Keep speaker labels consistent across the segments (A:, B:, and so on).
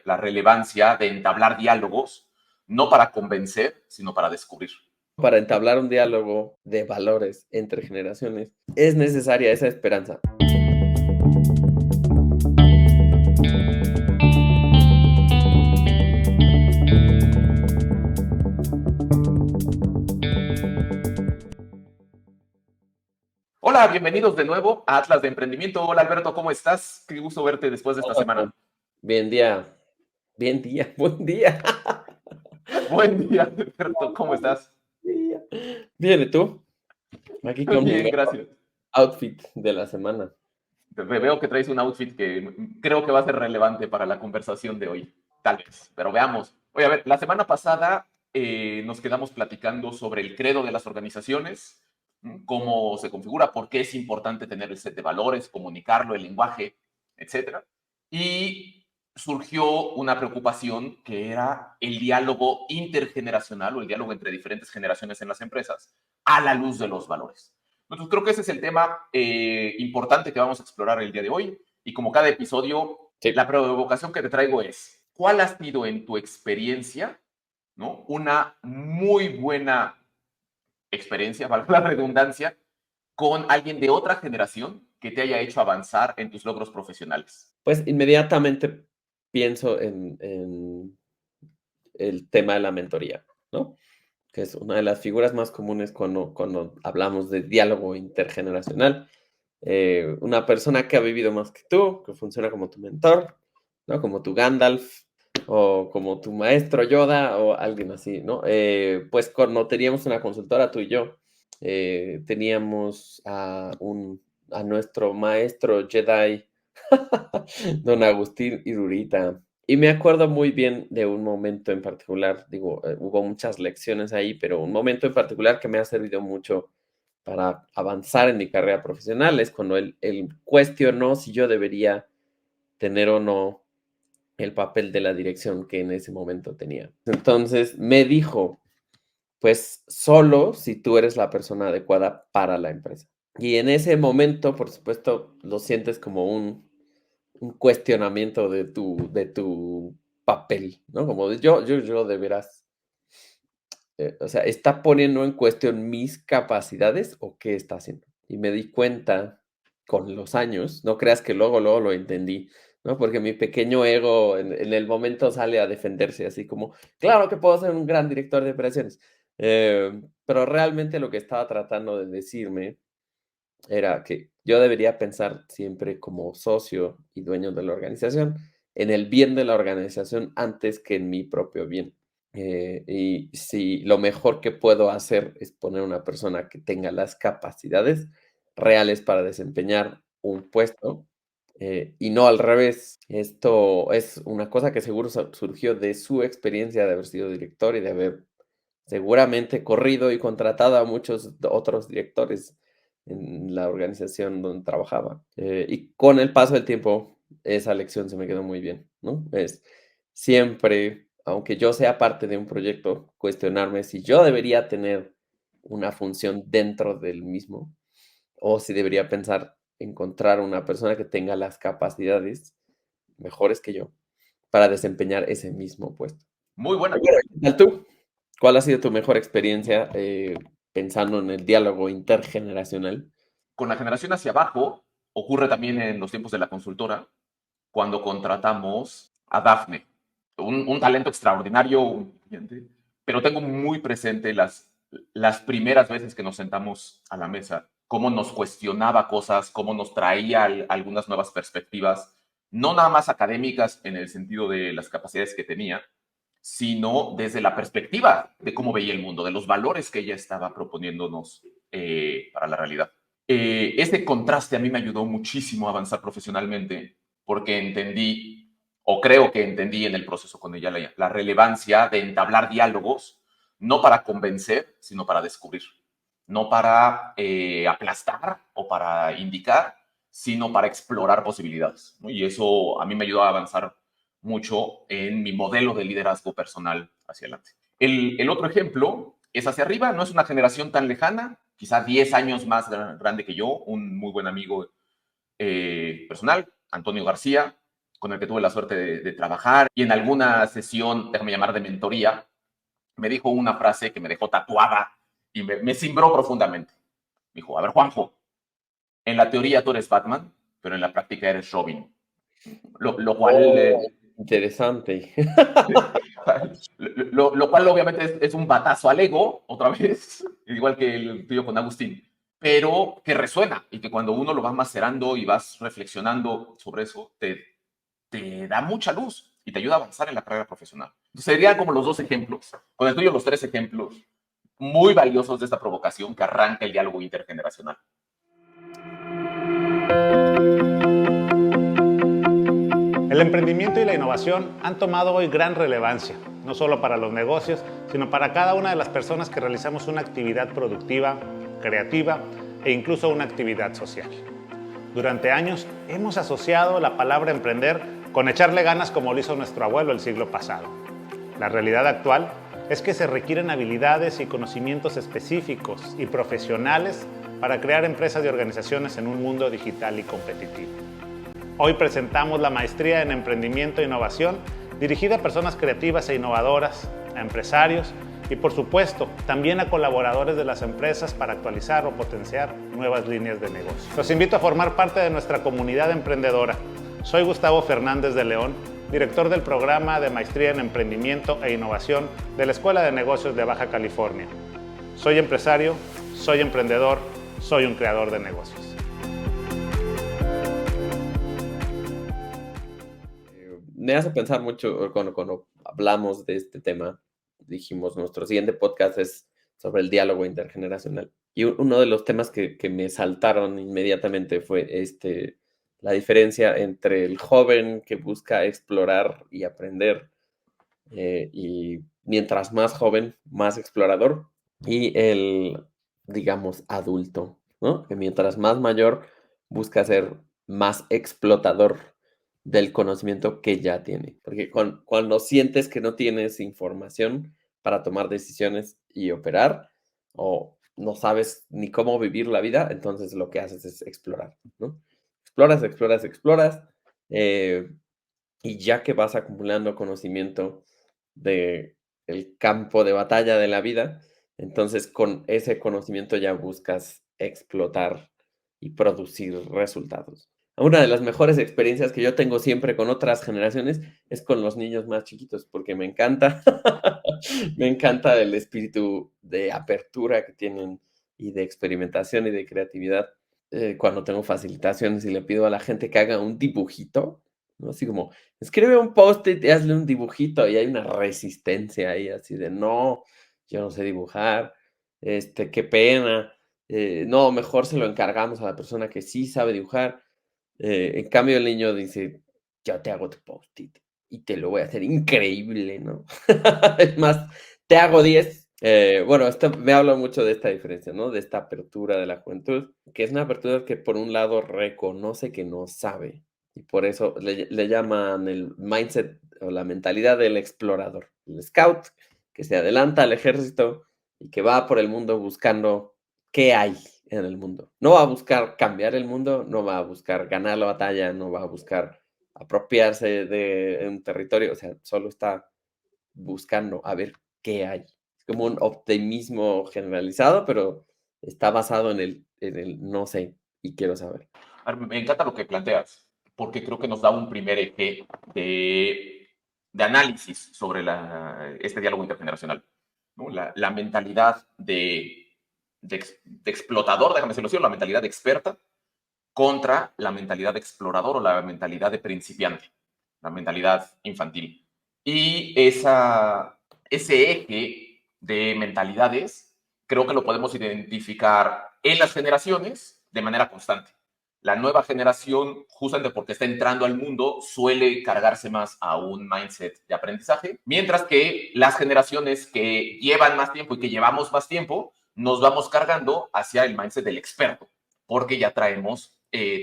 A: la relevancia de entablar diálogos, no para convencer, sino para descubrir.
B: Para entablar un diálogo de valores entre generaciones, es necesaria esa esperanza.
A: Hola, bienvenidos de nuevo a Atlas de Emprendimiento. Hola Alberto, ¿cómo estás? Qué gusto verte después de esta semana.
B: Bien día, buen día.
A: Buen día, Alberto, ¿cómo estás?
B: Bien, ¿y tú? Aquí con mi
A: Bien,
B: mejor
A: gracias.
B: outfit de la semana.
A: Veo que traes un outfit que creo que va a ser relevante para la conversación de hoy. Tal vez, pero veamos. Oye, a ver, la semana pasada nos quedamos platicando sobre el credo de las organizaciones, cómo se configura, por qué es importante tener el set de valores, comunicarlo, el lenguaje, etcétera. Y surgió una preocupación que era el diálogo intergeneracional o el diálogo entre diferentes generaciones en las empresas a la luz de los valores. Entonces, creo que ese es el tema importante que vamos a explorar el día de hoy. Y como cada episodio,
B: Sí.
A: la provocación que te traigo es, ¿cuál ha sido en tu experiencia, ¿no? Una muy buena experiencia, valga la redundancia, con alguien de otra generación que te haya hecho avanzar en tus logros profesionales?
B: Pues inmediatamente pienso en el tema de la mentoría, ¿no? Que es una de las figuras más comunes cuando hablamos de diálogo intergeneracional. Una persona que ha vivido más que tú, que funciona como tu mentor, ¿no? Como tu Gandalf o como tu maestro Yoda o alguien así, ¿no? Pues cuando teníamos una consultora, tú y yo, teníamos a nuestro maestro Jedi, don Agustín Irurita. Y me acuerdo muy bien de un momento en particular, digo, hubo muchas lecciones ahí, pero un momento en particular que me ha servido mucho para avanzar en mi carrera profesional es cuando él cuestionó si yo debería tener o no el papel de la dirección que en ese momento tenía. Entonces me dijo, pues solo si tú eres la persona adecuada para la empresa. Y en ese momento, por supuesto, lo sientes como un cuestionamiento de tu papel, ¿no? Como de yo de veras, o sea, ¿está poniendo en cuestión mis capacidades o qué está haciendo? Y me di cuenta con los años, no creas que luego lo entendí, ¿no? Porque mi pequeño ego en el momento sale a defenderse así como, claro que puedo ser un gran director de operaciones. Pero realmente lo que estaba tratando de decirme era que yo debería pensar siempre como socio y dueño de la organización, en el bien de la organización antes que en mi propio bien. Y si lo mejor que puedo hacer es poner una persona que tenga las capacidades reales para desempeñar un puesto, y no al revés. Esto es una cosa que seguro surgió de su experiencia de haber sido director y de haber seguramente corrido y contratado a muchos otros directores en la organización donde trabajaba. Y con el paso del tiempo, esa lección se me quedó muy bien, ¿no? Es siempre, aunque yo sea parte de un proyecto, cuestionarme si yo debería tener una función dentro del mismo o si debería pensar encontrar una persona que tenga las capacidades mejores que yo para desempeñar ese mismo puesto.
A: Muy buena.
B: ¿Qué tal tú? ¿Cuál ha sido tu mejor experiencia pensando en el diálogo intergeneracional?
A: Con la generación hacia abajo, ocurre también en los tiempos de la consultora, cuando contratamos a Dafne, un talento extraordinario, pero tengo muy presente las primeras veces que nos sentamos a la mesa, cómo nos cuestionaba cosas, cómo nos traía algunas nuevas perspectivas, no nada más académicas en el sentido de las capacidades que tenía, sino desde la perspectiva de cómo veía el mundo, de los valores que ella estaba proponiéndonos para la realidad. Este contraste a mí me ayudó muchísimo a avanzar profesionalmente porque entendí, o creo que entendí en el proceso con ella, la relevancia de entablar diálogos, no para convencer, sino para descubrir, no para aplastar o para indicar, sino para explorar posibilidades, ¿no? Y eso a mí me ayudó a avanzar mucho en mi modelo de liderazgo personal hacia adelante. El otro ejemplo es hacia arriba, no es una generación tan lejana, quizá 10 años más grande que yo, un muy buen amigo personal, Antonio García, con el que tuve la suerte de trabajar, y en alguna sesión, déjame llamar de mentoría, me dijo una frase que me dejó tatuada y me cimbró profundamente. Me dijo, a ver, Juanjo, en la teoría tú eres Batman, pero en la práctica eres Robin. Lo cual,
B: Oh, interesante.
A: lo cual obviamente es un batazo al ego, otra vez, igual que el tuyo con Agustín, pero que resuena y que cuando uno lo va macerando y vas reflexionando sobre eso, te da mucha luz y te ayuda a avanzar en la carrera profesional. Entonces, serían como los 2 ejemplos, con el tuyo los 3 ejemplos muy valiosos de esta provocación que arranca el diálogo intergeneracional.
C: El emprendimiento y la innovación han tomado hoy gran relevancia, no solo para los negocios, sino para cada una de las personas que realizamos una actividad productiva, creativa e incluso una actividad social. Durante años hemos asociado la palabra emprender con echarle ganas como lo hizo nuestro abuelo el siglo pasado. La realidad actual es que se requieren habilidades y conocimientos específicos y profesionales para crear empresas y organizaciones en un mundo digital y competitivo. Hoy presentamos la Maestría en Emprendimiento e Innovación, dirigida a personas creativas e innovadoras, a empresarios y, por supuesto, también a colaboradores de las empresas para actualizar o potenciar nuevas líneas de negocio. Los invito a formar parte de nuestra comunidad emprendedora. Soy Gustavo Fernández de León, director del programa de Maestría en Emprendimiento e Innovación de la Escuela de Negocios de Baja California. Soy empresario, soy emprendedor, soy un creador de negocios.
B: Me hace pensar mucho cuando hablamos de este tema. Dijimos, nuestro siguiente podcast es sobre el diálogo intergeneracional. Y uno de los temas que me saltaron inmediatamente fue la diferencia entre el joven que busca explorar y aprender, y mientras más joven, más explorador, y el, digamos, adulto, ¿no? Que mientras más mayor, busca ser más explotador del conocimiento que ya tiene. Porque cuando sientes que no tienes información para tomar decisiones y operar, o no sabes ni cómo vivir la vida, entonces lo que haces es explorar, ¿no? Exploras, exploras, exploras, eh, y ya que vas acumulando conocimiento de el campo de batalla de la vida, entonces con ese conocimiento ya buscas explotar y producir resultados. Una de las mejores experiencias que yo tengo siempre con otras generaciones es con los niños más chiquitos, porque me encanta, me encanta el espíritu de apertura que tienen y de experimentación y de creatividad. Cuando tengo facilitaciones y le pido a la gente que haga un dibujito, ¿no? Así como, escribe un post-it y hazle un dibujito, y hay una resistencia ahí así de, no, yo no sé dibujar, qué pena, no, mejor se lo encargamos a la persona que sí sabe dibujar. En cambio, el niño dice, yo te hago tu post-it y te lo voy a hacer increíble, ¿no? Es más, te hago 10. Bueno, esto me habla mucho de esta diferencia, ¿no? De esta apertura de la juventud, que es una apertura que por un lado reconoce que no sabe, y por eso le llaman el mindset o la mentalidad del explorador, el scout, que se adelanta al ejército y que va por el mundo buscando qué hay en el mundo. No va a buscar cambiar el mundo, no va a buscar ganar la batalla, no va a buscar apropiarse de un territorio, o sea, solo está buscando a ver qué hay. Es como un optimismo generalizado, pero está basado en el no sé y quiero saber.
A: Me encanta lo que planteas, porque creo que nos da un primer eje de análisis sobre este diálogo intergeneracional, ¿no? La mentalidad de explotador, déjame decirlo así, o la mentalidad de experta, contra la mentalidad de explorador o la mentalidad de principiante, la mentalidad infantil. Y ese eje de mentalidades creo que lo podemos identificar en las generaciones de manera constante. La nueva generación, justamente porque está entrando al mundo, suele cargarse más a un mindset de aprendizaje, mientras que las generaciones que llevan más tiempo y que llevamos más tiempo, nos vamos cargando hacia el mindset del experto, porque ya traemos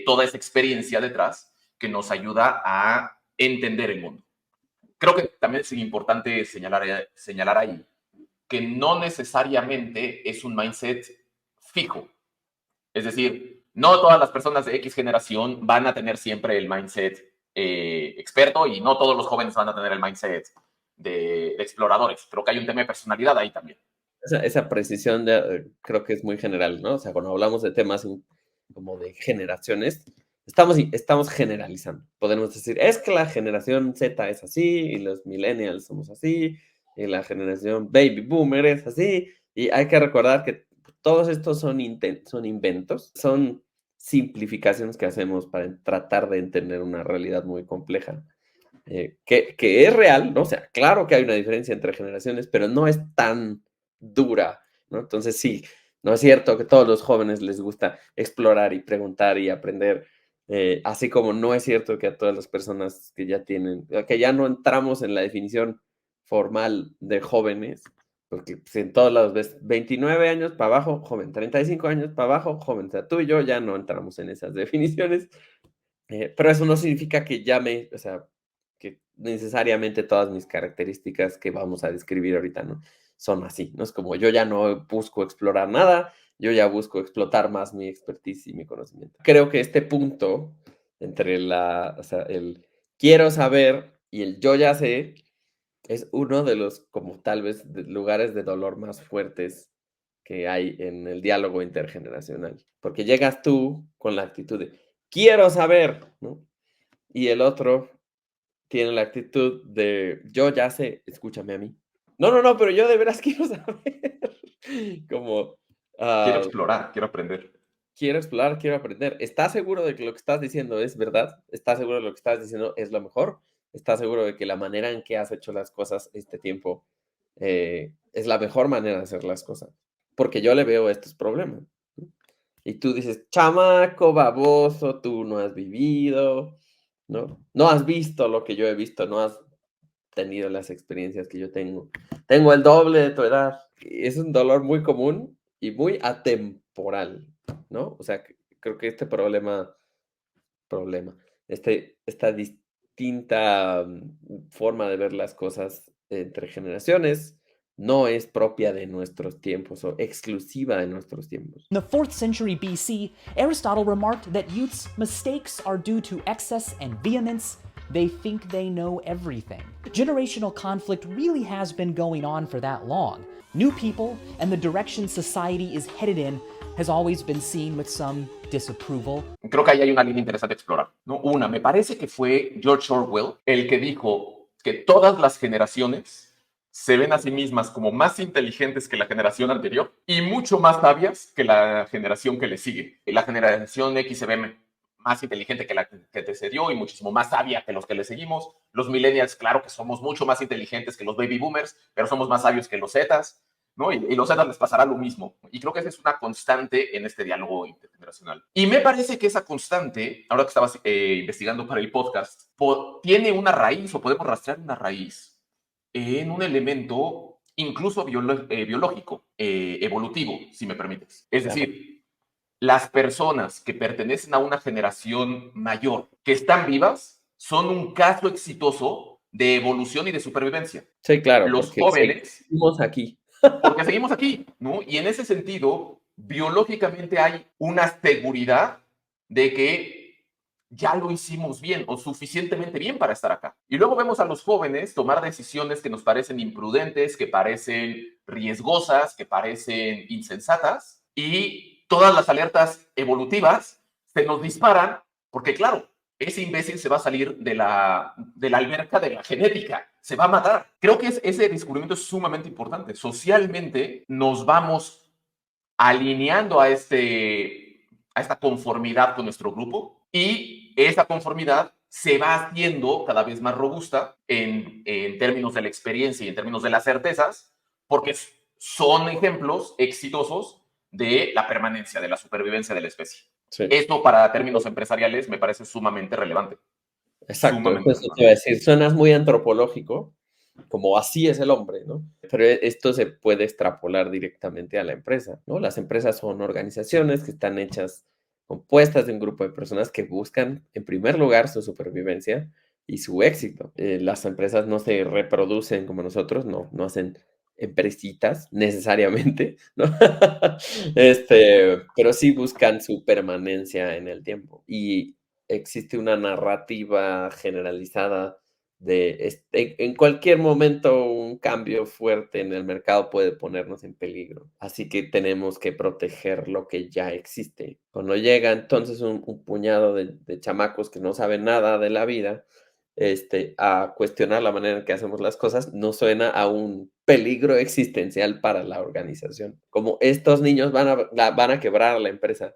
A: toda esa experiencia detrás que nos ayuda a entender el mundo. Creo que también es importante señalar ahí que no necesariamente es un mindset fijo. Es decir, no todas las personas de X generación van a tener siempre el mindset experto y no todos los jóvenes van a tener el mindset de exploradores. Creo que hay un tema de personalidad ahí también.
B: Esa precisión creo que es muy general, ¿no? O sea, cuando hablamos de temas como de generaciones, estamos generalizando. Podemos decir, es que la generación Z es así, y los millennials somos así, y la generación baby boomer es así, y hay que recordar que todos estos son inventos, son simplificaciones que hacemos para tratar de entender una realidad muy compleja. Que es real, ¿no? O sea, claro que hay una diferencia entre generaciones, pero no es tan dura, ¿no? Entonces sí, no es cierto que a todos los jóvenes les gusta explorar y preguntar y aprender, así como no es cierto que a todas las personas que ya no entramos en la definición formal de jóvenes, porque pues, en todos lados ves 29 años para abajo, joven, 35 años para abajo, joven, o sea, tú y yo ya no entramos en esas definiciones, pero eso no significa que o sea, que necesariamente todas mis características que vamos a describir ahorita, ¿no? Son así, ¿no? Es como yo ya no busco explorar nada, yo ya busco explotar más mi expertise y mi conocimiento. Creo que este punto entre o sea, el quiero saber y el yo ya sé es uno de los, como tal vez, lugares de dolor más fuertes que hay en el diálogo intergeneracional. Porque llegas tú con la actitud de quiero saber, ¿no? Y el otro tiene la actitud de yo ya sé, escúchame a mí. No, no, no, pero yo de veras quiero saber. Como,
A: Quiero
B: ah,
A: explorar, quiero aprender.
B: quiero explorar, quiero aprender. ¿Estás seguro de que lo que estás diciendo es verdad? ¿Estás seguro de lo que estás diciendo es lo mejor? ¿Estás seguro de que la manera en que has hecho las cosas este tiempo es la mejor manera de hacer las cosas? Porque yo le veo estos problemas, ¿no? Y tú dices, chamaco, baboso, tú no has vivido, ¿no? No has visto lo que yo he visto, no has tenido las experiencias que yo tengo. Tengo el doble de tu edad. Es un dolor muy común y muy atemporal, ¿no? O sea, creo que este esta distinta forma de ver las cosas entre generaciones no es propia de nuestros tiempos o exclusiva de nuestros tiempos.
D: In the 4th century BC, Aristotle remarked that youth's mistakes are due to excess and vehemence. They think they know everything. Generational conflict really has been going on for that long. New people and the direction society is headed in has always been seen with some disapproval.
A: Creo que ahí hay una línea interesante a explorar, ¿no? Una, me parece que fue George Orwell el que dijo que todas las generaciones se ven a sí mismas como más inteligentes que la generación anterior y mucho más sabias que la generación que le sigue. La generación X se ve más inteligente que la que antecedió y muchísimo más sabia que los que le seguimos. Los millennials, claro que somos mucho más inteligentes que los baby boomers, pero somos más sabios que los Zetas, ¿no? Y los Zetas les pasará lo mismo. Y creo que esa es una constante en este diálogo intergeneracional. Y me parece que esa constante, ahora que estabas investigando para el podcast, tiene una raíz o podemos rastrear una raíz en un elemento incluso biológico, evolutivo, si me permites. Es decir, las personas que pertenecen a una generación mayor, que están vivas, son un caso exitoso de evolución y de supervivencia.
B: Sí, claro,
A: Los
B: porque
A: jóvenes,
B: seguimos aquí.
A: porque seguimos aquí, ¿no? Y en ese sentido, biológicamente hay una seguridad de que ya lo hicimos bien o suficientemente bien para estar acá. Y luego vemos a los jóvenes tomar decisiones que nos parecen imprudentes, que parecen riesgosas, que parecen insensatas, y todas las alertas evolutivas se nos disparan porque, claro, ese imbécil se va a salir de la alberca de la genética, se va a matar. Creo que ese descubrimiento es sumamente importante. Socialmente nos vamos alineando a esta conformidad con nuestro grupo y esa conformidad se va haciendo cada vez más robusta en términos de la experiencia y en términos de las certezas, porque son ejemplos exitosos de la permanencia, de la supervivencia de la especie.
B: Sí.
A: Esto para términos empresariales me parece sumamente relevante.
B: Exacto,
A: Sumamente
B: eso te iba a decir, suenas muy antropológico, como así es el hombre, ¿no? Pero esto se puede extrapolar directamente a la empresa, ¿no? Las empresas son organizaciones que están hechas, compuestas de un grupo de personas que buscan, en primer lugar, su supervivencia y su éxito. Las empresas no se reproducen como nosotros, no hacen empresitas necesariamente, ¿no? Pero sí buscan su permanencia en el tiempo. Y existe una narrativa generalizada de en cualquier momento un cambio fuerte en el mercado puede ponernos en peligro. Así que tenemos que proteger lo que ya existe. Cuando llega entonces un puñado de chamacos que no saben nada de la vida, a cuestionar la manera en que hacemos las cosas, no suena a un peligro existencial para la organización. Como estos niños van a quebrar la empresa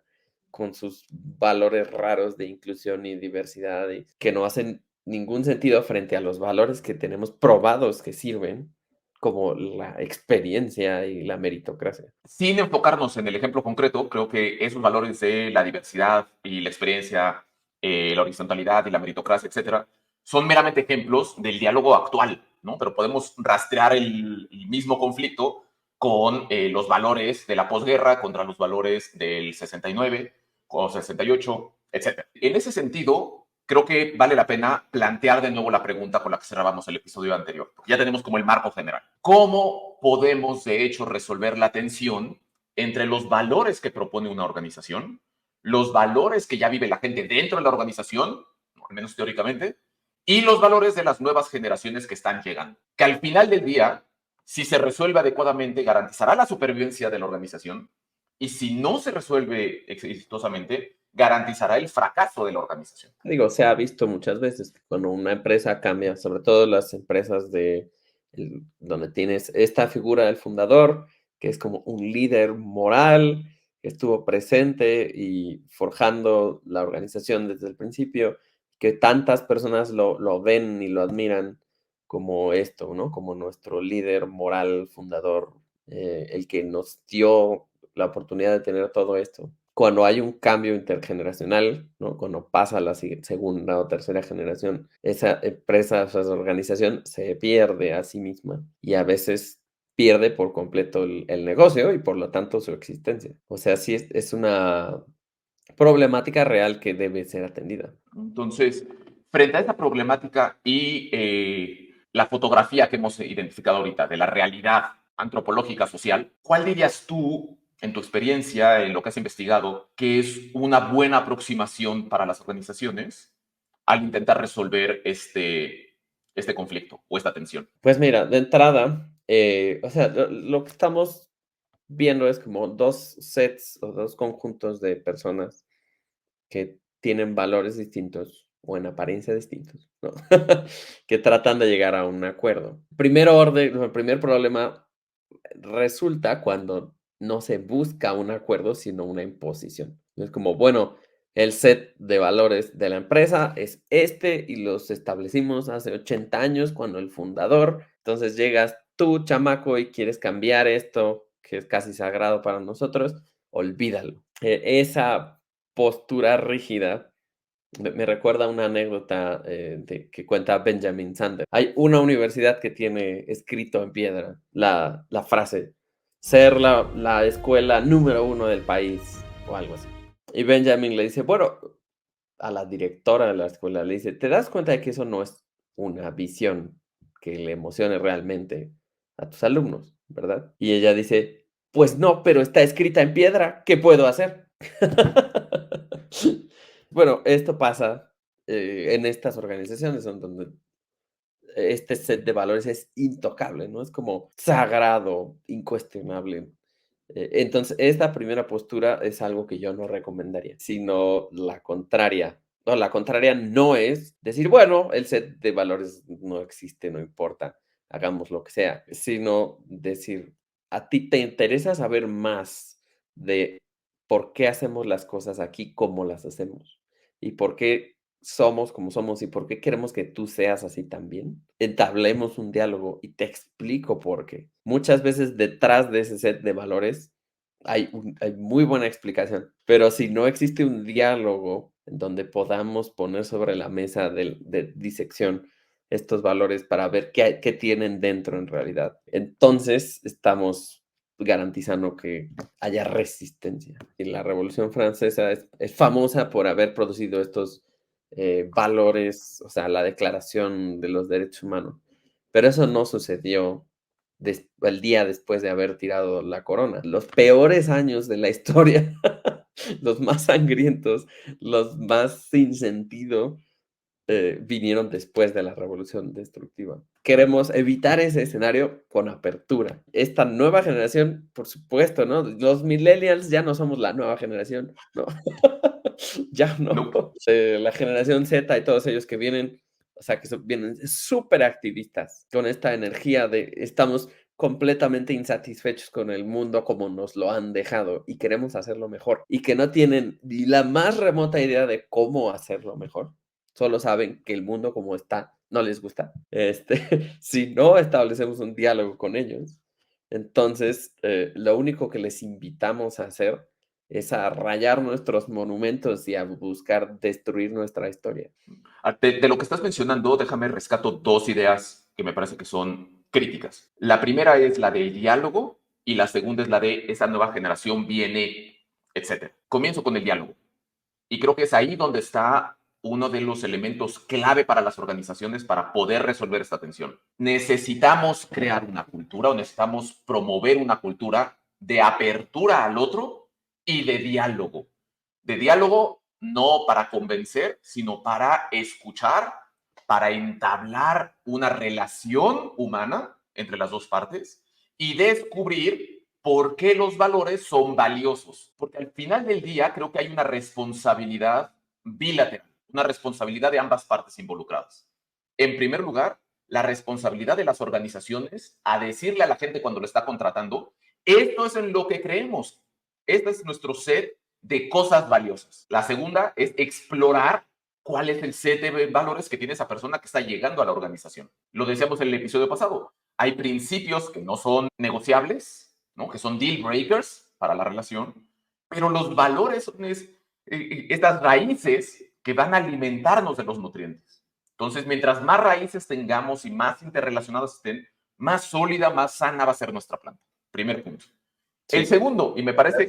B: con sus valores raros de inclusión y diversidad y que no hacen ningún sentido frente a los valores que tenemos probados que sirven, como la experiencia y la meritocracia.
A: Sin enfocarnos en el ejemplo concreto, creo que esos valores de la diversidad y la experiencia, la horizontalidad y la meritocracia, etcétera, son meramente ejemplos del diálogo actual, ¿no? Pero podemos rastrear el mismo conflicto con los valores de la posguerra contra los valores del 69 o 68, etcétera. En ese sentido, creo que vale la pena plantear de nuevo la pregunta con la que cerrábamos el episodio anterior. Ya tenemos como el marco general. ¿Cómo podemos, de hecho, resolver la tensión entre los valores que propone una organización, los valores que ya vive la gente dentro de la organización, al menos teóricamente, y los valores de las nuevas generaciones que están llegando? Que al final del día, si se resuelve adecuadamente, garantizará la supervivencia de la organización, y si no se resuelve exitosamente, garantizará el fracaso de la organización.
B: Digo, se ha visto muchas veces que cuando una empresa cambia, sobre todo las empresas donde tienes esta figura del fundador, que es como un líder moral, que estuvo presente y forjando la organización desde el principio, que tantas personas lo ven y lo admiran como esto, ¿no? Como nuestro líder moral fundador, el que nos dio la oportunidad de tener todo esto. Cuando hay un cambio intergeneracional, ¿no? Cuando pasa a la segunda o tercera generación, esa empresa, esa organización se pierde a sí misma y a veces pierde por completo el negocio y por lo tanto su existencia. O sea, sí es una problemática real que debe ser atendida.
A: Entonces, frente a esta problemática y la fotografía que hemos identificado ahorita de la realidad antropológica social, ¿cuál dirías tú, en tu experiencia, en lo que has investigado, que es una buena aproximación para las organizaciones al intentar resolver este conflicto o esta tensión?
B: Pues mira, de entrada, o sea, lo que estamos viendo es como dos sets o dos conjuntos de personas que tienen valores distintos o en apariencia distintos, ¿no? Que tratan de llegar a un acuerdo. El primer problema resulta cuando no se busca un acuerdo, sino una imposición. Es como, bueno, el set de valores de la empresa es este y los establecimos hace 80 años cuando el fundador, entonces llegas tú, chamaco, y quieres cambiar esto que es casi sagrado para nosotros, olvídalo. Esa postura rígida me recuerda una anécdota que cuenta Benjamin Sander. Hay una universidad que tiene escrito en piedra la frase, ser la escuela número 1 del país, o algo así. Y Benjamin le dice, bueno, a la directora de la escuela, le dice, ¿te das cuenta de que eso no es una visión que le emocione realmente a tus alumnos, verdad? Y ella dice, pues no, pero está escrita en piedra, ¿qué puedo hacer? Bueno, esto pasa en estas organizaciones donde este set de valores es intocable, ¿no? Es como sagrado, incuestionable. Entonces, esta primera postura es algo que yo no recomendaría, sino la contraria. No, la contraria no es decir, bueno, el set de valores no existe, no importa, hagamos lo que sea, sino decir, a ti te interesa saber más de por qué hacemos las cosas aquí, cómo las hacemos y por qué somos como somos y por qué queremos que tú seas así también. Entablemos un diálogo y te explico por qué. Muchas veces detrás de ese set de valores hay muy buena explicación, pero si no existe un diálogo en donde podamos poner sobre la mesa de disección estos valores para ver qué tienen dentro en realidad, entonces estamos garantizando que haya resistencia. Y la Revolución Francesa es famosa por haber producido estos valores, o sea, la Declaración de los Derechos Humanos. Pero eso no sucedió el día después de haber tirado la corona. Los peores años de la historia los más sangrientos, los más sin sentido, vinieron después de la revolución destructiva. Queremos evitar ese escenario con apertura. Esta nueva generación, por supuesto, ¿no? Los millennials ya no somos la nueva generación, ¿no? Ya no.
A: Nope.
B: La generación Z y todos ellos que vienen, o sea, vienen súper activistas, con esta energía de estamos completamente insatisfechos con el mundo como nos lo han dejado y queremos hacerlo mejor. Y que no tienen ni la más remota idea de cómo hacerlo mejor. Solo saben que el mundo como está no les gusta. Si no establecemos un diálogo con ellos, entonces lo único que les invitamos a hacer es a rayar nuestros monumentos y a buscar destruir nuestra historia.
A: De lo que estás mencionando, déjame rescato dos ideas que me parece que son críticas. La primera es la del diálogo y la segunda es la de esa nueva generación viene, etc. Comienzo con el diálogo. Y creo que es ahí donde está uno de los elementos clave para las organizaciones para poder resolver esta tensión. Necesitamos crear una cultura o necesitamos promover una cultura de apertura al otro y de diálogo. De diálogo no para convencer, sino para escuchar, para entablar una relación humana entre las dos partes y descubrir por qué los valores son valiosos. Porque al final del día creo que hay una responsabilidad bilateral, una responsabilidad de ambas partes involucradas. En primer lugar, la responsabilidad de las organizaciones a decirle a la gente cuando lo está contratando, esto es en lo que creemos, este es nuestro set de cosas valiosas. La segunda es explorar cuál es el set de valores que tiene esa persona que está llegando a la organización. Lo decíamos en el episodio pasado, hay principios que no son negociables, ¿no? Que son deal breakers para la relación, pero los valores son estas raíces que van a alimentarnos de los nutrientes. Entonces, mientras más raíces tengamos y más interrelacionadas estén, más sólida, más sana va a ser nuestra planta. Primer punto.
B: Sí.
A: El segundo, y me parece...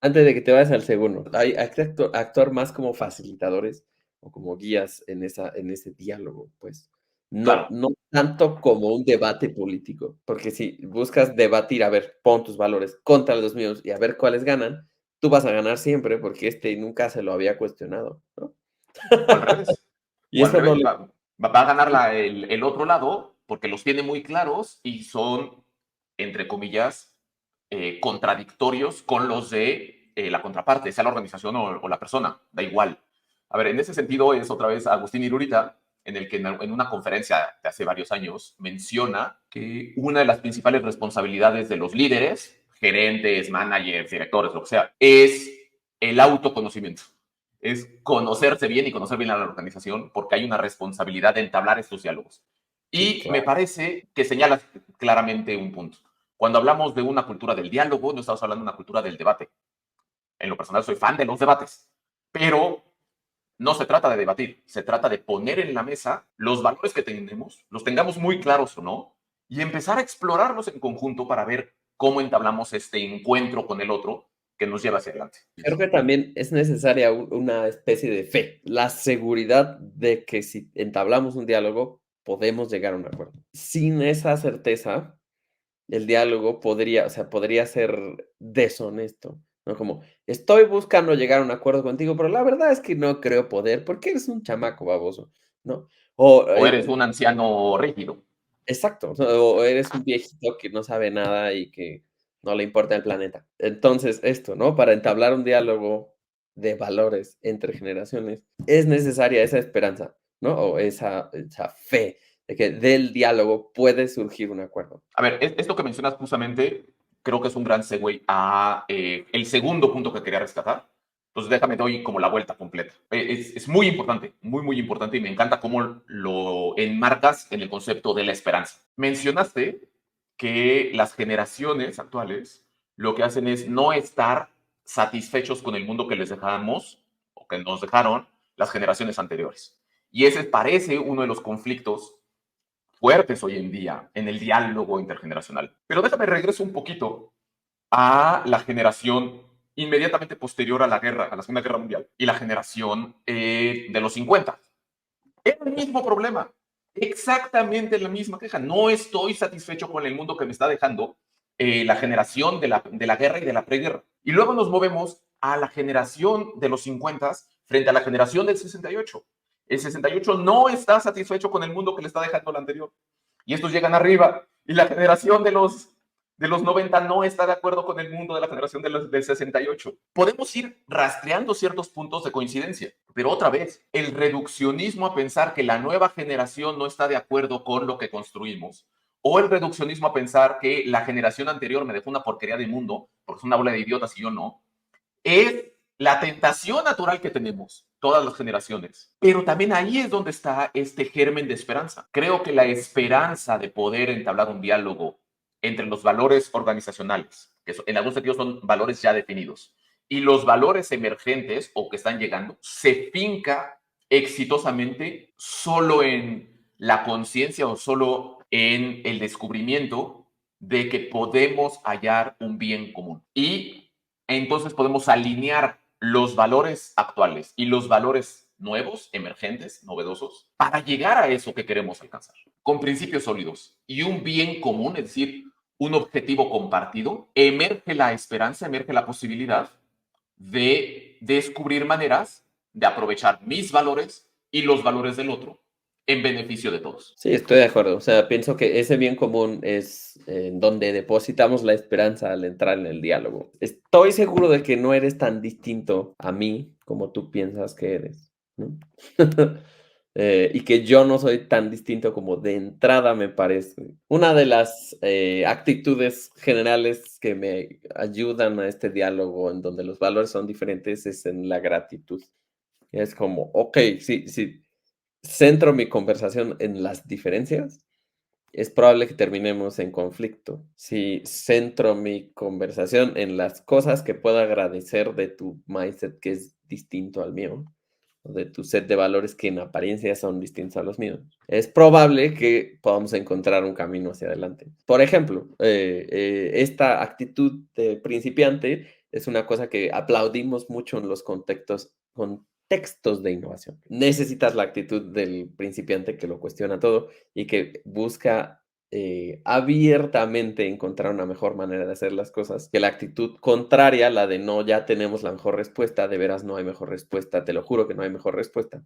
B: Antes de que te vayas al segundo, hay que actuar más como facilitadores o como guías en ese diálogo, pues. No,
A: Claro.
B: no tanto como un debate político, porque si buscas debatir, a ver, pon tus valores contra los míos y a ver cuáles ganan, tú vas a ganar siempre porque nunca se lo había cuestionado, ¿no?
A: O al revés.
B: Y
A: O al
B: eso no
A: revés.
B: le...
A: Va a ganar el otro lado porque los tiene muy claros y son, entre comillas, contradictorios con los de la contraparte, sea la organización o la persona, da igual. A ver, en ese sentido es otra vez Agustín Irurita, en el que en una conferencia de hace varios años menciona que una de las principales responsabilidades de los líderes, gerentes, managers, directores, lo que sea, es el autoconocimiento. Es conocerse bien y conocer bien a la organización porque hay una responsabilidad de entablar estos diálogos. Y
B: Sí, claro.
A: me parece que señalas claramente un punto. Cuando hablamos de una cultura del diálogo, no estamos hablando de una cultura del debate. En lo personal soy fan de los debates, pero no se trata de debatir, se trata de poner en la mesa los valores que tenemos, los tengamos muy claros o no, y empezar a explorarlos en conjunto para ver cómo entablamos este encuentro con el otro que nos lleva hacia adelante.
B: Creo que también es necesaria una especie de fe, la seguridad de que si entablamos un diálogo, podemos llegar a un acuerdo. Sin esa certeza, el diálogo podría ser deshonesto, ¿no? Como, estoy buscando llegar a un acuerdo contigo, pero la verdad es que no creo poder, porque eres un chamaco baboso, ¿no?
A: O eres un anciano rígido.
B: Exacto, o eres un viejito que no sabe nada y que no le importa el planeta. Entonces, esto, ¿no? Para entablar un diálogo de valores entre generaciones, es necesaria esa esperanza, ¿no? O esa fe de que del diálogo puede surgir un acuerdo.
A: A ver, esto que mencionas justamente creo que es un gran segue a el segundo punto que quería rescatar. Entonces déjame doy como la vuelta completa. Es muy importante, muy, muy importante y me encanta cómo lo enmarcas en el concepto de la esperanza. Mencionaste que las generaciones actuales lo que hacen es no estar satisfechos con el mundo que les dejamos o que nos dejaron las generaciones anteriores. Y ese parece uno de los conflictos fuertes hoy en día en el diálogo intergeneracional. Pero déjame regreso un poquito a la generación inmediatamente posterior a la guerra, a la Segunda Guerra Mundial, y la generación de los 50. Era el mismo problema, exactamente la misma queja. No estoy satisfecho con el mundo que me está dejando la generación de la guerra y de la preguerra. Y luego nos movemos a la generación de los 50 frente a la generación del 68. El 68 no está satisfecho con el mundo que le está dejando el anterior. Y estos llegan arriba. Y la generación de los 90 no está de acuerdo con el mundo de la generación del 68. Podemos ir rastreando ciertos puntos de coincidencia, pero otra vez, el reduccionismo a pensar que la nueva generación no está de acuerdo con lo que construimos, o el reduccionismo a pensar que la generación anterior me dejó una porquería de mundo, porque es una bola de idiotas y yo no, es la tentación natural que tenemos todas las generaciones. Pero también ahí es donde está este germen de esperanza. Creo que la esperanza de poder entablar un diálogo entre los valores organizacionales, que en algún sentido son valores ya definidos, y los valores emergentes o que están llegando, se finca exitosamente solo en la conciencia o solo en el descubrimiento de que podemos hallar un bien común. Y entonces podemos alinear los valores actuales y los valores nuevos, emergentes, novedosos, para llegar a eso que queremos alcanzar, con principios sólidos y un bien común, es decir, un objetivo compartido, emerge la esperanza, emerge la posibilidad de descubrir maneras de aprovechar mis valores y los valores del otro en beneficio de todos.
B: Sí, estoy de acuerdo. O sea, pienso que ese bien común es en donde depositamos la esperanza al entrar en el diálogo. Estoy seguro de que no eres tan distinto a mí como tú piensas que eres, ¿no? Y que yo no soy tan distinto como de entrada me parece. Una de las actitudes generales que me ayudan a este diálogo en donde los valores son diferentes es en la gratitud. Es como, ok, sí, sí, centro mi conversación en las diferencias, es probable que terminemos en conflicto. Si centro mi conversación en las cosas que puedo agradecer de tu mindset que es distinto al mío, o de tu set de valores que en apariencia son distintos a los míos, es probable que podamos encontrar un camino hacia adelante. Por ejemplo, esta actitud de principiante es una cosa que aplaudimos mucho en los contextos de innovación. Necesitas la actitud del principiante que lo cuestiona todo y que busca abiertamente encontrar una mejor manera de hacer las cosas, que la actitud contraria, la de no, ya tenemos la mejor respuesta, de veras no hay mejor respuesta, te lo juro que no hay mejor respuesta,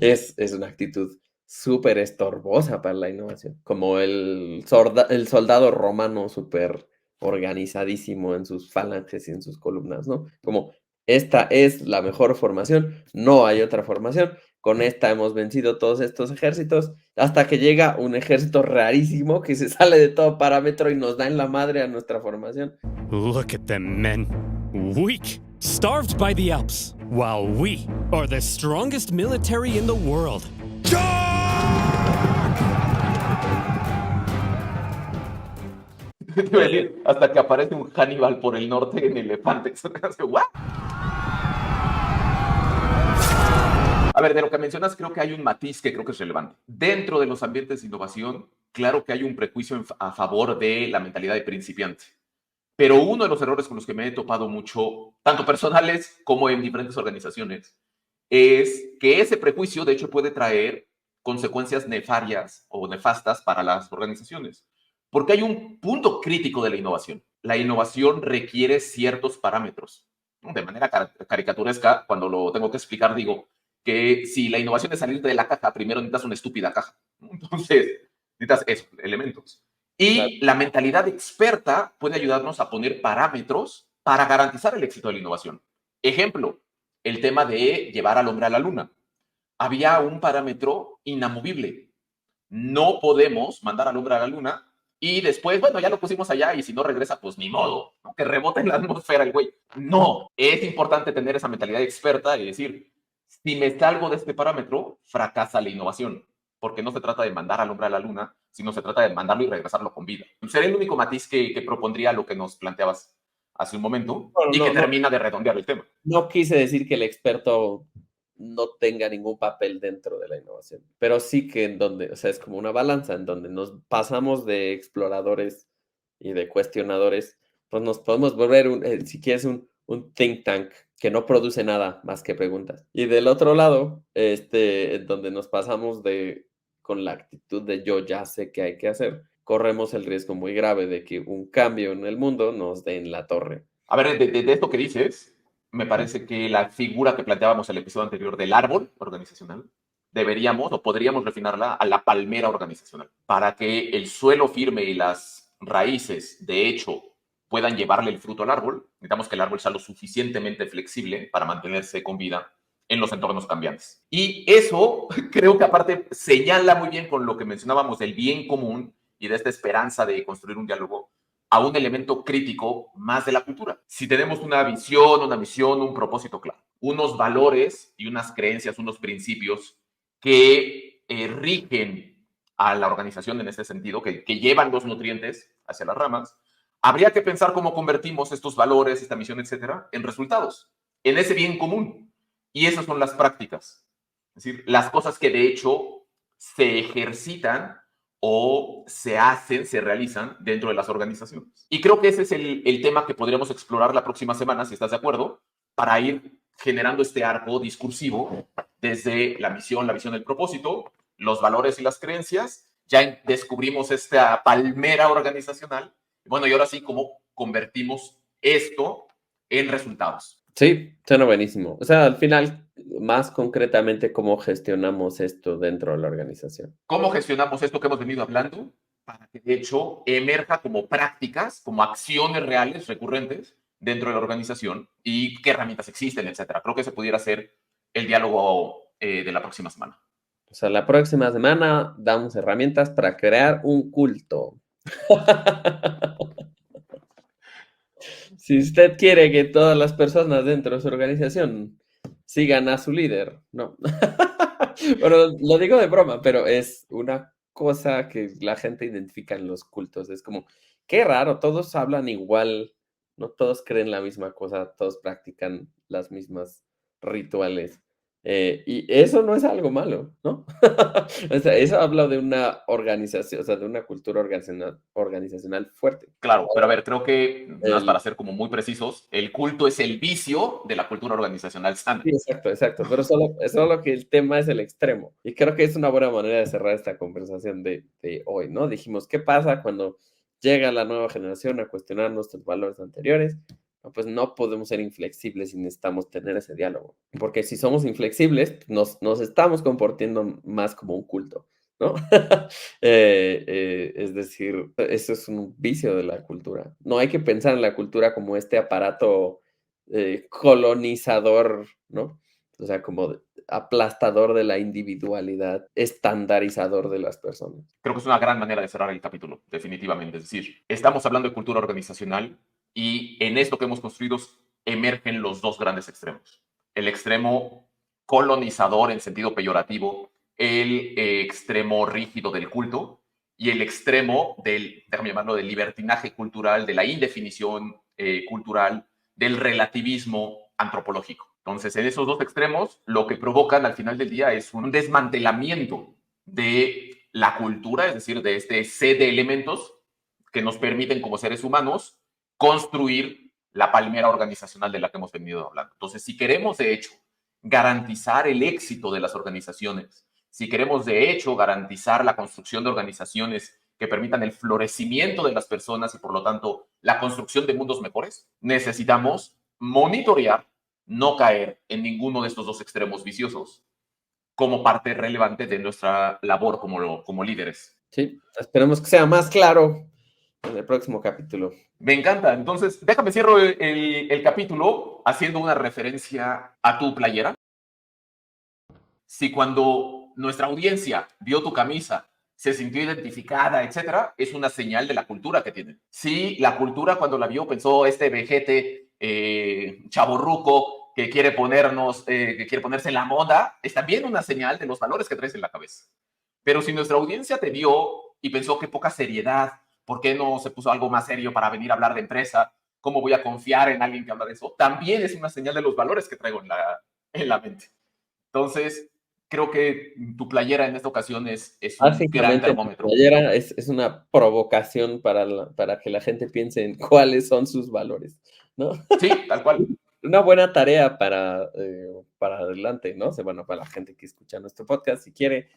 B: es una actitud súper estorbosa para la innovación, como el soldado romano súper organizadísimo en sus falanges y en sus columnas, ¿no? Como esta es la mejor formación, no hay otra formación. Con esta hemos vencido todos estos ejércitos hasta que llega un ejército rarísimo que se sale de todo parámetro y nos da en la madre a nuestra formación.
E: Look at them men. Weak, starved by the Alps, while we are the strongest military in the world.
A: Te iba a decir, hasta que aparece un Hannibal por el norte en elefantes. ¿What? A ver, de lo que mencionas, creo que hay un matiz que creo que es relevante. Dentro de los ambientes de innovación, claro que hay un prejuicio a favor de la mentalidad de principiante. Pero uno de los errores con los que me he topado mucho, tanto personales como en diferentes organizaciones, es que ese prejuicio, de hecho, puede traer consecuencias nefarias o nefastas para las organizaciones. Porque hay un punto crítico de la innovación. La innovación requiere ciertos parámetros. De manera caricaturesca, cuando lo tengo que explicar, digo que si la innovación es salirte de la caja, primero necesitas una estúpida caja. Entonces, necesitas esos elementos. Y claro, la mentalidad experta puede ayudarnos a poner parámetros para garantizar el éxito de la innovación. Ejemplo, el tema de llevar al hombre a la luna. Había un parámetro inamovible. No podemos mandar al hombre a la luna y después, bueno, ya lo pusimos allá y si no regresa, pues ni modo, ¿no? Que rebote en la atmósfera el güey. No, es importante tener esa mentalidad experta y decir, si me salgo de este parámetro, fracasa la innovación, porque no se trata de mandar al hombre a la luna, sino se trata de mandarlo y regresarlo con vida. Sería el único matiz que propondría lo que nos planteabas hace un momento y que termina de redondear el tema.
B: No quise decir que el experto no tenga ningún papel dentro de la innovación, pero sí que en donde, o sea, es como una balanza en donde nos pasamos de exploradores y de cuestionadores, pues nos podemos volver, si quieres, un think tank que no produce nada más que preguntas. Y del otro lado, en donde nos pasamos con la actitud de yo ya sé qué hay que hacer, corremos el riesgo muy grave de que un cambio en el mundo nos dé en la torre.
A: A ver, de esto que dices, me parece que la figura que planteábamos en el episodio anterior del árbol organizacional, deberíamos o podríamos refinarla a la palmera organizacional, para que el suelo firme y las raíces, de hecho, puedan llevarle el fruto al árbol. Necesitamos que el árbol sea lo suficientemente flexible para mantenerse con vida en los entornos cambiantes. Y eso creo que aparte señala muy bien con lo que mencionábamos del bien común y de esta esperanza de construir un diálogo a un elemento crítico más de la cultura. Si tenemos una visión, una misión, un propósito claro, unos valores y unas creencias, unos principios que rigen a la organización en este sentido, que llevan los nutrientes hacia las ramas, habría que pensar cómo convertimos estos valores, esta misión, etcétera, en resultados, en ese bien común. Y esas son las prácticas. Es decir, las cosas que de hecho se ejercitan o se hacen, se realizan dentro de las organizaciones. Y creo que ese es el tema que podríamos explorar la próxima semana, si estás de acuerdo, para ir generando este arco discursivo desde la misión, la visión, el propósito, los valores y las creencias. Ya descubrimos esta palmera organizacional. Bueno, y ahora sí, ¿cómo convertimos esto en resultados?
B: Sí, suena buenísimo. O sea, al final, más concretamente, ¿cómo gestionamos esto dentro de la organización?
A: ¿Cómo gestionamos esto que hemos venido hablando para que de hecho emerja como prácticas, como acciones reales, recurrentes dentro de la organización y qué herramientas existen, etcétera? Creo que ese pudiera ser el diálogo de la próxima semana.
B: O sea, la próxima semana damos herramientas para crear un culto. Si usted quiere que todas las personas dentro de su organización sigan a su líder, no. Bueno, lo digo de broma, pero es una cosa que la gente identifica en los cultos. Es como, qué raro, todos hablan igual, no todos creen la misma cosa, todos practican las mismas rituales. Y eso no es algo malo, ¿no? O sea, eso habla de una organización, o sea, de una cultura organizacional fuerte.
A: Claro, pero a ver, creo que, nada más
B: El-
A: para ser como muy precisos, el culto es el vicio de la cultura organizacional sana.
B: Sí, exacto, exacto. Pero solo que el tema es el extremo. Y creo que es una buena manera de cerrar esta conversación de hoy, ¿no? Dijimos, ¿qué pasa cuando llega la nueva generación a cuestionar nuestros valores anteriores? No, pues no podemos ser inflexibles y necesitamos tener ese diálogo. Porque si somos inflexibles, nos estamos comportando más como un culto, ¿no? Es decir, eso es un vicio de la cultura. No hay que pensar en la cultura como este aparato colonizador, ¿no? O sea, como aplastador de la individualidad, estandarizador de las personas.
A: Creo que es una gran manera de cerrar el capítulo, definitivamente. Es decir, estamos hablando de cultura organizacional y en esto que hemos construido emergen los dos grandes extremos. El extremo colonizador en sentido peyorativo, el extremo rígido del culto y el extremo del, déjame llamarlo, del libertinaje cultural, de la indefinición cultural, del relativismo antropológico. Entonces, en esos dos extremos, lo que provocan al final del día es un desmantelamiento de la cultura, es decir, de este set de elementos que nos permiten como seres humanos construir la palmera organizacional de la que hemos venido hablando. Entonces, si queremos de hecho garantizar el éxito de las organizaciones, si queremos de hecho garantizar la construcción de organizaciones que permitan el florecimiento de las personas y por lo tanto la construcción de mundos mejores, necesitamos monitorear, no caer en ninguno de estos dos extremos viciosos como parte relevante de nuestra labor como líderes.
B: Sí, esperemos que sea más claro en el próximo capítulo.
A: Me encanta. Entonces, déjame cierro el capítulo haciendo una referencia a tu playera. Si cuando nuestra audiencia vio tu camisa, se sintió identificada, etcétera, es una señal de la cultura que tienen. Si la cultura cuando la vio pensó este vejete chavorruco que quiere ponerse en la moda, es también una señal de los valores que traes en la cabeza. Pero si nuestra audiencia te vio y pensó que poca seriedad, ¿por qué no se puso algo más serio para venir a hablar de empresa? ¿Cómo voy a confiar en alguien que habla de eso? También es una señal de los valores que traigo en la mente. Entonces, creo que tu playera en esta ocasión es un gran
B: Básicamente, la
A: termómetro.
B: playera es una provocación para que la gente piense en cuáles son sus valores, ¿no?
A: Sí, tal cual.
B: Una buena tarea para adelante, ¿no? O sea, bueno, para la gente que escucha nuestro podcast, si quiere,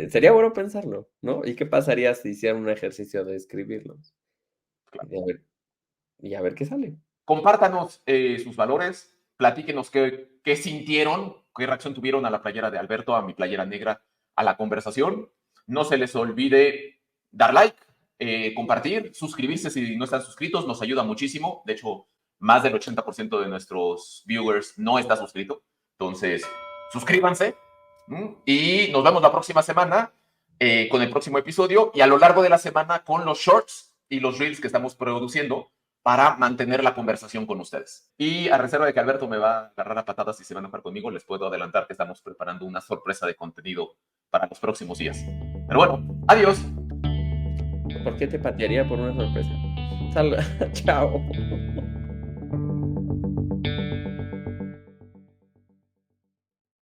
B: sería bueno pensarlo, ¿no? ¿Y qué pasaría si hicieran un ejercicio de escribirlos?
A: Claro.
B: Y a ver qué sale.
A: Compártanos sus valores, platíquenos qué sintieron, qué reacción tuvieron a la playera de Alberto, a mi playera negra, a la conversación. No se les olvide dar like, compartir, suscribirse si no están suscritos, nos ayuda muchísimo. De hecho, más del 80% de nuestros viewers no está suscrito. Entonces, suscríbanse. Y nos vemos la próxima semana con el próximo episodio y a lo largo de la semana con los shorts y los reels que estamos produciendo para mantener la conversación con ustedes. Y a reserva de que Alberto me va a agarrar a patadas y se va a enojar conmigo, les puedo adelantar que estamos preparando una sorpresa de contenido para los próximos días. Pero bueno, adiós.
B: ¿Por qué te patearía por una sorpresa? Chao.